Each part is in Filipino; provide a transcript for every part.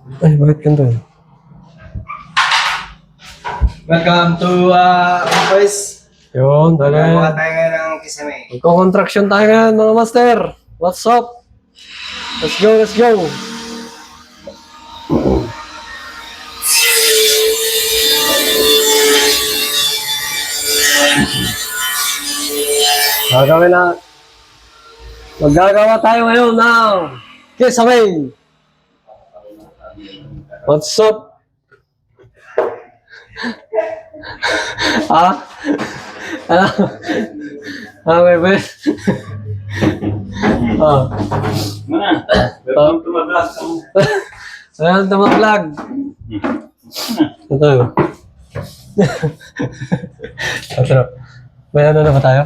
Ay, bakit ganito? Welcome to Boys. Yun, Gagawa dali. tayo ngayon ng kisame. Magko-contraction tayo ngayon, mga master. What's up? Let's go, let's go. Gagawin na. Maggagawa tayo ngayon ng kisame. What's up? Ha? Ano? May ba? Welcome to my vlog. Ayan, tama vlog. Ito. Ito. May ano na ba tayo?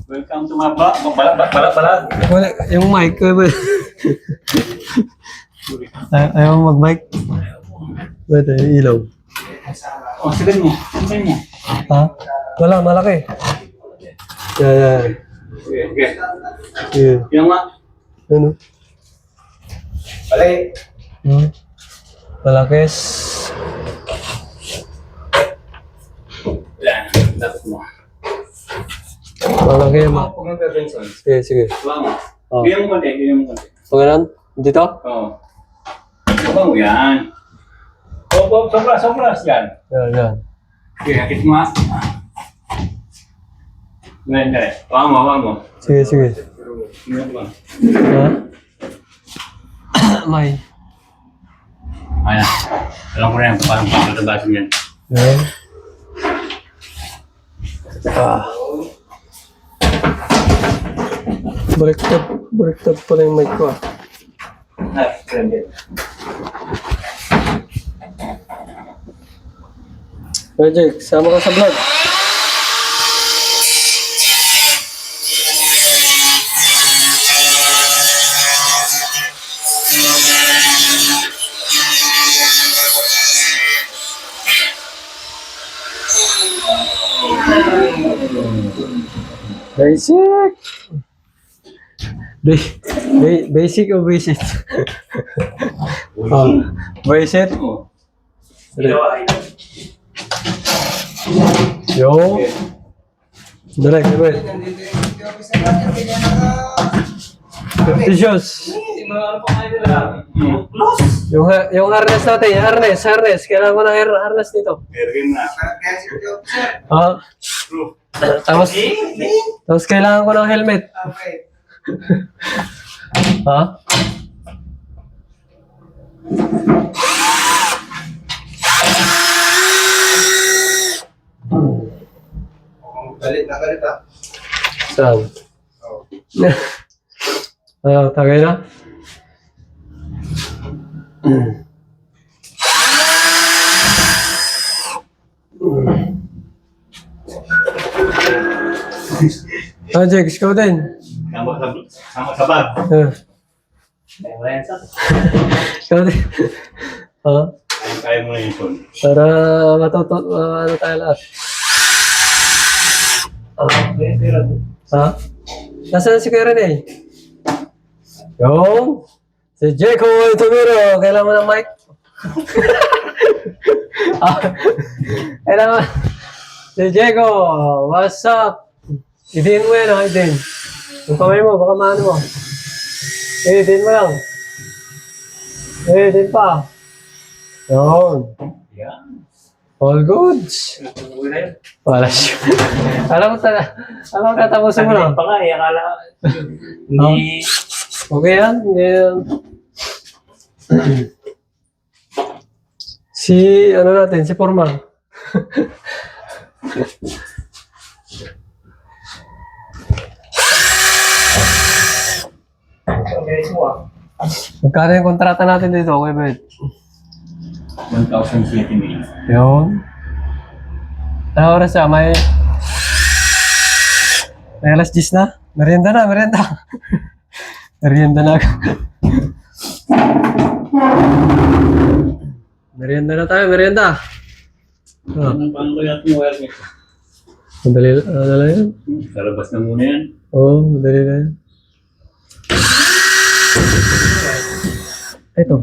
Welcome to my vlog. Balat. Wala, yung mic ko ba? Ayaw mo mag-mic? Ba't yung ilaw? Oh, sigan mo. Ha? Wala, malaki. Yan. Okay. Yan. Yung nga. Ano? Bali. Malaki. Yan. Dapat mo. Malaki. Huwag mo Benson. Sige, sige. Huwag mo. Oh. Bigyan mo konti. Pagkanan? Dito? Oo. Huwag mo yan. Sobras yan. Yan. Okay, akit mo nga. Ngayon, dali. Huwag mo. Sige, sige. Ngayon mo. Ha? May. Ayan. Alam ko na yan. Parang pagkatabasin yan. Yan. Baliktad pala yung mic ko. Hey Jake, sama ka sa vlog. Basic! Basic o basic? Basic? Oo. Yo! Direct, direct. Tissues. Yung harness natin, yung harness. Kailangan ko ng harness dito. Ergin na. Ah. Tapos kailangan ko ng helmet. Okay. Ha? Galit na galit ah. Saan? Oh. Tagay na? Jake, ikaw din. Sama sa bag. Ikaw din. Ha? Kaya mo na yung phone. Para matuto, ano tayo lahat. Ha? Nasaan si Kuya Rene? Yung? Si Jeko Itumiro. Kailangan mo ng mic? Kailangan. Si Jeko, what's up? Idin mo yan, idin. Yung kamay mo, baka maano mo. Idin mo lang. Idin pa. Yun. Yan. All goods. Wala siya. Alam mo tatapusin mo lang. Pa nga, akala. Hindi. Okay yan. Si, ano natin, si Forman. Magkano yung kontrata natin dito, okay, Bet? 1,020 minutes. Yun. Ano oras siya? May alas 10 na? Merienda na. Merienda na. Merienda na tayo, merienda. Paano kaya itong wire nito? Madali lang yan. Sa labas na muna yan. Oo, madali lang yan. Ito.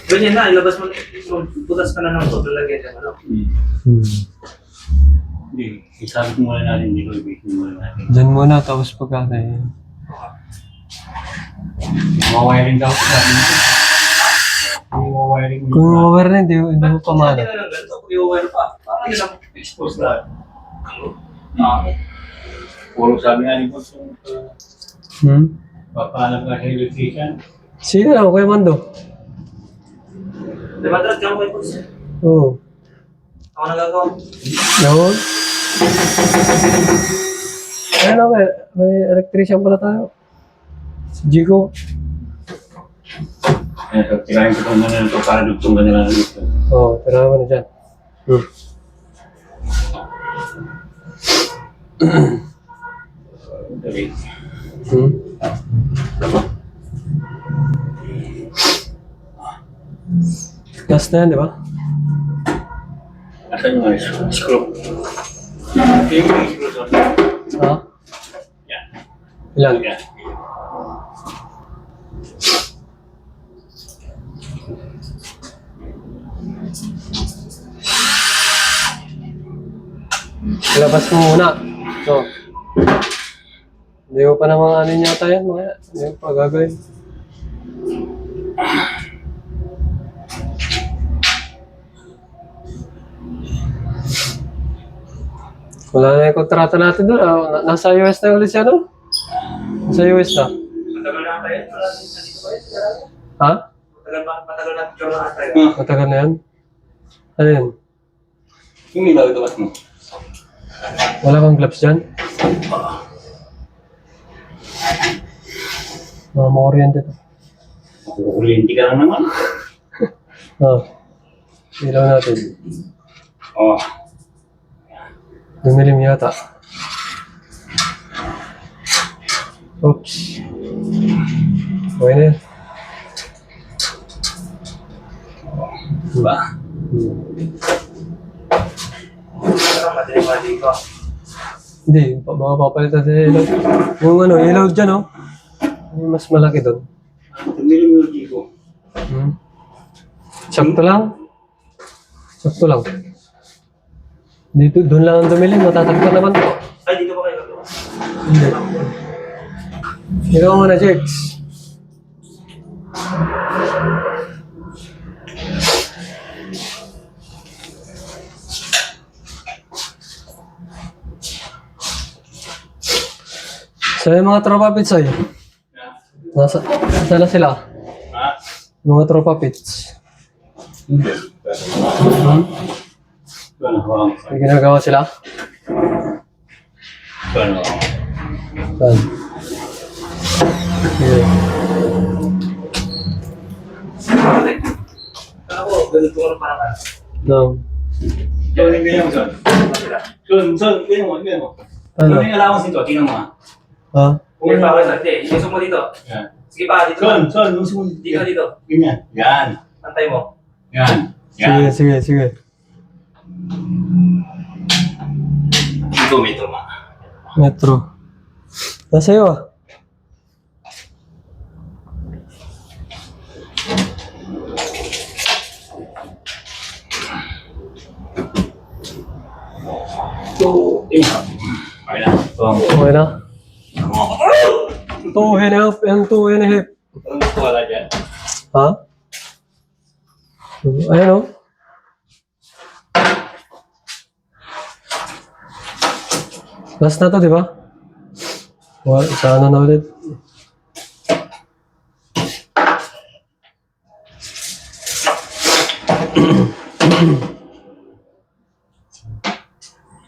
Ganyan na, ilabas mo, putas ka na ng to, lalagyan ka na. Hindi, isabit muna natin, hindi ko ibisin muna natin. Diyan muna, tapos pagkakay. Mawayaring daw sa atin. Mawayaring mo. Kung aware na, hindi mo pamana. Hindi na lang ganito, kung i-wear pa. Parang yun lang. Expose na. Puro sabi nga ni Boss, papaalam ka sa electrician. Sino na, Kuya Mando? Diba, drag ka mo kay Boss? Oo. Ako nagagawa. Yun. Ayun na, may electrician pala tayo. Si Jigo. Tirahin ko itong ganyan ito para dugtong ka nila dito. Oo, tira mo na dyan. Dali. Last na yan, di ba? Asan yung screw? Yung screw doon. Ha? Yan. Ilan? Yan. Ilabas mo muna. So. Hindi ko pa namang ano yata yan, mga hindi ko pa gagawin. Wala na yung kontrata natin doon. Nasa US na ulit siya, no? Nasa US na. Matagal na tayo. Nandito ba yun? Ha? Matagal na picture na tayo. Matagal na yan? Ano yan? Yung ilaw ito mo. Wala kang gloves dyan? Mga makuryente to. Kukulinti ka lang naman. Ilaw natin. Oh. Dumilim yata. Oops. Okay na yan. Diba? Parang madilim ko. Hindi, baka papalitan sa ilaw. Yung ano, ilaw dyan, oh. Yung mas malaki doon. Tumilim yung Jigo. Sakto lang. Sakto lang. Dito, doon lang ang dumilim. Matatagpan naman po. Ay, dito ba kayo gagawa? Hindi. Ikaw muna, Jex. So yung mga tropa pits ay, nasa sila? Ha? Mga tropa pits. Hindi. Ano? May ginagawa sila? Ano? Saan? Sige. Ako, ganito ko lang parang No. Yan yung ganyan mo, son. Son, ganyan mo, ganyan mo. Ano? Ano yung allowance nito? Tingnan mo, ha? Ha? Hindi pa ako sa hindi. Iusok mo dito. Yan. Sige pa, dito. Son, gusto mo. Dito, dito. Ganyan. Yan. Antay mo. Yan. Sige, Yan. sige, sige. Ito, metro ma. Metro. Nasa iyo ah. So, okay na. Okay na? 2.5 and 2.5. Anong gusto wala dyan? Ha? Ayan o. Last na to, di ba? Sana na ulit.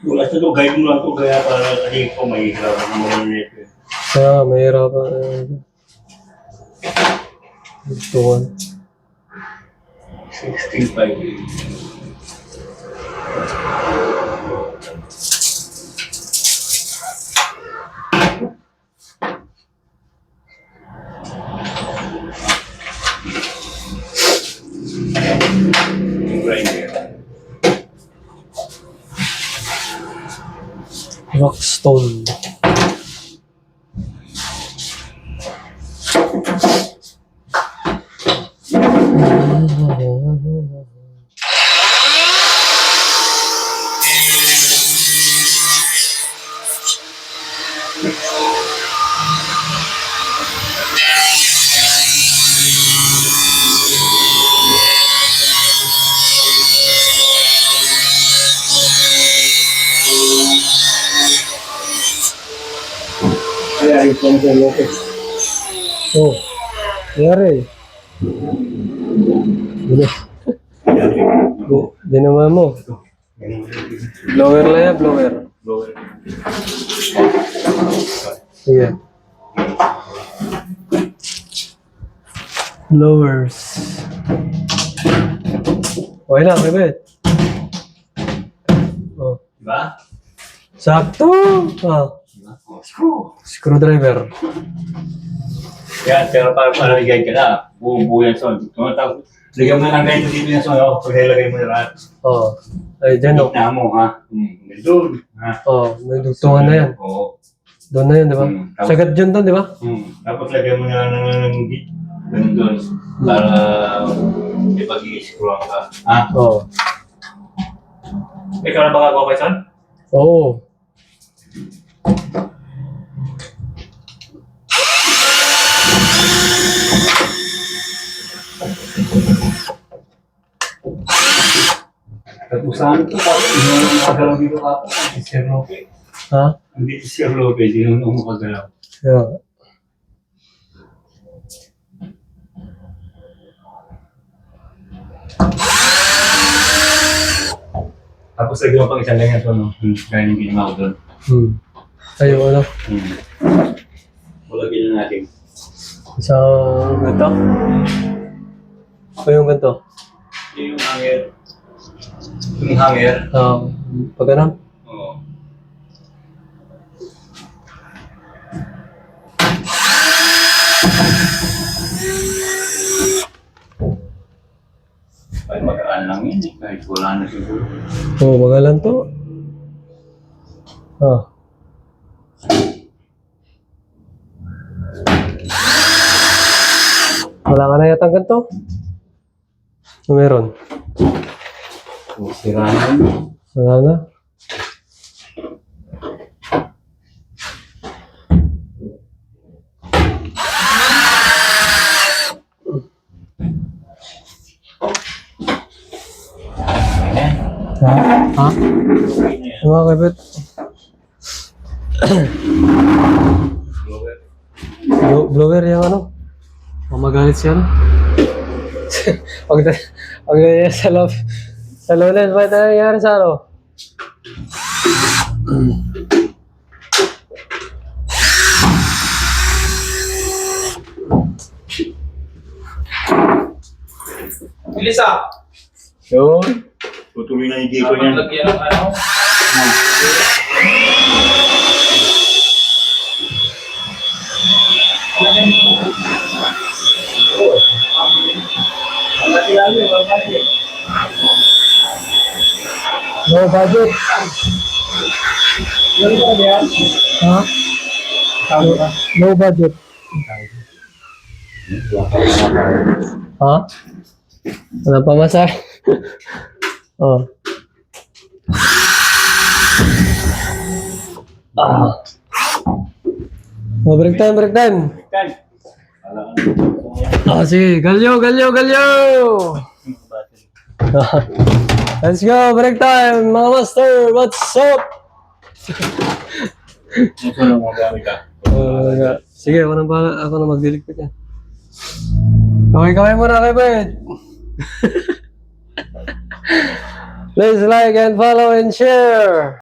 Wala sa to, guide mo lang to, kaya para kasi ko may hirapan mo lang nito. Kaya mahirapan. Ito one. 16.5. Yung grinder. Rockstone. Kaya ayos lang sa Lopez. Oh, nangyari. Dinawa mo. Blower lang yan, blower. Sige. Blowers. Okay na, bebe. Oh, Diba? sakto. Ah, Diba? Oh, screw. screwdriver. Yan, pero para palalagay ka na, buo-buo yan son. Tapos, lagyan mo na ng ganito dito yung son, pag nilagay mo na lahat. Oh, ay dyan oh. Na mo, ha? Doon, ha? Oh, may dugtungan na yan. Oo. Doon na yan, di ba? Tapos- Sagad dyan doon, di ba? Tapos lagyan mo na ng ganun doon para ipag-i-screw ka. Ha? Oo. Ikaw na ba gagawa kay Son? Oo. Tapos saan ito? Tapos yung makagalaw dito ka. Si Sir Lope. Ha? Hindi si Sir Lope, yung makagalaw. Yeah. Tapos lagyan mo pang isang ganyan to, no? Kaya yung ginawa ko doon. Ayun, ano? Lagyan na natin. Isang ganito? O yung ganito? Yung hanger. Yung hanger. Pag ganun? Oo. Ay, magaan lang yun eh. Kahit wala na siguro. Oo, magalan to. Ah. Wala ka na yatang ganito? O meron? Sira na yun. Wala na? Ha? Ha? Mga kabit. Blower yung ano? Mamagalit siya no? Pag na sa loob. Sa loob na, bakit na nangyari sa ano? Bilis ah! Yun. Tutuloy na yung dito niyan. Lagyan ng ano? No budget. Ha? No budget. Ha? Wala pa masay. Oh. Ah. Oh, break time, break time. Ah, sige. Galyo, galyo, galyo! Let's go, break time, mga master. What's up? Ito lang mga gamit ka. Sige, ako na magdiligpit yan. Kamay muna kay Ben. Please like and follow and share.